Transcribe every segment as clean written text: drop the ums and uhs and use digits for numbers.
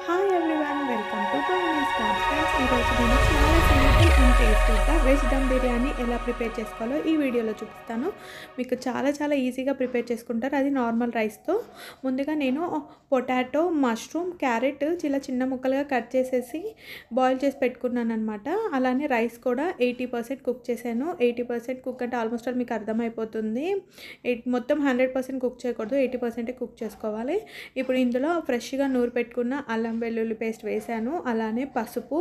Hi everyone, welcome to Pavani's tops. Friends, ఈరోజు నేను చాలా సింపుల్ అండ్ టేస్టీగా వెజ్ దమ్ బిర్యానీ ఎలా ప్రిపేర్ చేసుకోవాలో ఈ వీడియోలో చూపిస్తాను. మీకు చాలా ఈజీగా ప్రిపేర్ చేసుకుంటారు, అది నార్మల్ రైస్తో. ముందుగా నేను పొటాటో, మష్రూమ్, క్యారెట్ ఇలా చిన్న ముక్కలుగా కట్ చేసేసి బాయిల్ చేసి పెట్టుకున్నాను అనమాట. అలానే రైస్ కూడా 80% కుక్ చేశాను. 80% కుక్ అంటే ఆల్మోస్ట్ ఆల్ మీకు అర్థమైపోతుంది. మొత్తం 100% కుక్ చేయకూడదు, 80% కుక్ చేసుకోవాలి. ఇప్పుడు ఇందులో ఫ్రెష్గా నూరు పెట్టుకున్న అల్లం వెల్లుల్లి పేస్ట్ వేసాను. అలానే పసుపు,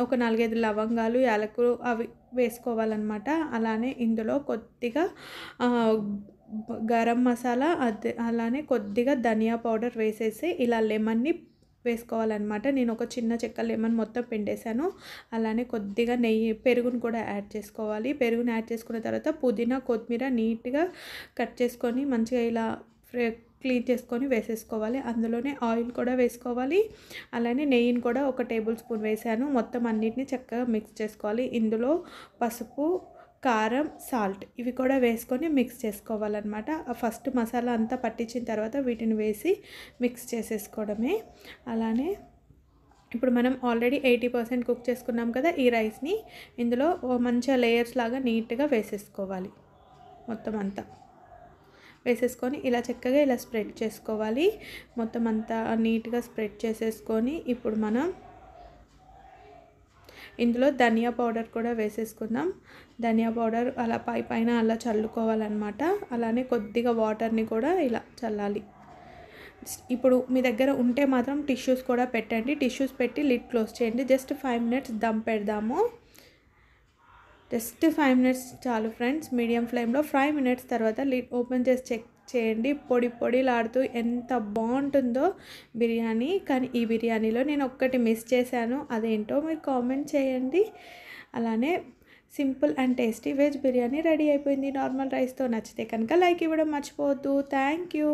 ఒక 4-5 లవంగాలు, యాలకులు అవి వేసుకోవాలన్నమాట. అలానే ఇందులో కొద్దిగా గరం మసాలా, అలానే కొద్దిగా ధనియా పౌడర్ వేసేసి ఇలా లెమన్ని వేసుకోవాలన్నమాట. నేను ఒక చిన్న చెక్క లెమన్ మొత్తం పిండేశాను. అలానే కొద్దిగా నెయ్యి, పెరుగును కూడా యాడ్ చేసుకోవాలి. పెరుగును యాడ్ చేసుకున్న తర్వాత పుదీనా, కొత్తిమీర నీట్గా కట్ చేసుకొని మంచిగా ఇలా క్లీన్ చేసుకొని వేసేసుకోవాలి. అందులోనే ఆయిల్ కూడా వేసుకోవాలి. అలానే నెయ్యిని కూడా ఒక టేబుల్ స్పూన్ వేసాను. మొత్తం అన్నిటిని చక్కగా మిక్స్ చేసుకోవాలి. ఇందులో పసుపు, కారం, సాల్ట్ ఇవి కూడా వేసుకొని మిక్స్ చేసుకోవాలన్నమాట. ఫస్ట్ మసాలా అంతా పట్టించిన తర్వాత వీటిని వేసి మిక్స్ చేసేసుకోవడమే. అలానే ఇప్పుడు మనం ఆల్రెడీ 80% కుక్ చేసుకున్నాం కదా, ఈ రైస్ని ఇందులో మంచిగా లేయర్స్ లాగా నీట్గా వేసేసుకోవాలి. మొత్తం అంతా వేసేసుకొని ఇలా చక్కగా ఇలా స్ప్రెడ్ చేసుకోవాలి. మొత్తం అంతా నీట్గా స్ప్రెడ్ చేసేసుకొని ఇప్పుడు మనం ఇందులో ధనియా పౌడర్ కూడా వేసేసుకుందాం. ధనియా పౌడర్ అలా పైన అలా చల్లుకోవాలన్నమాట. అలానే కొద్దిగా వాటర్ని కూడా ఇలా చల్లాలి. ఇప్పుడు మీ దగ్గర ఉంటే మాత్రం టిష్యూస్ కూడా పెట్టండి. టిష్యూస్ పెట్టి లిడ్ క్లోజ్ చేయండి. జస్ట్ 5 minutes దమ్ పెడదాము. జస్ట్ 5 minutes చాలు ఫ్రెండ్స్. మీడియం ఫ్లేమ్లో 5 minutes తర్వాత లిడ్ ఓపెన్ చేసి చెక్ చేయండి. పొడిలాడుతూ ఎంత బాగుంటుందో బిర్యానీ. కానీ ఈ బిర్యానీలో నేను ఒక్కటి మిస్ చేశాను, అదేంటో మీరు కామెంట్ చేయండి. అలానే simple and tasty veg biryani ready అయిపోయింది నార్మల్ రైస్తో. నచ్చితే కనుక లైక్ ఇవ్వడం మర్చిపోవద్దు. Thank you.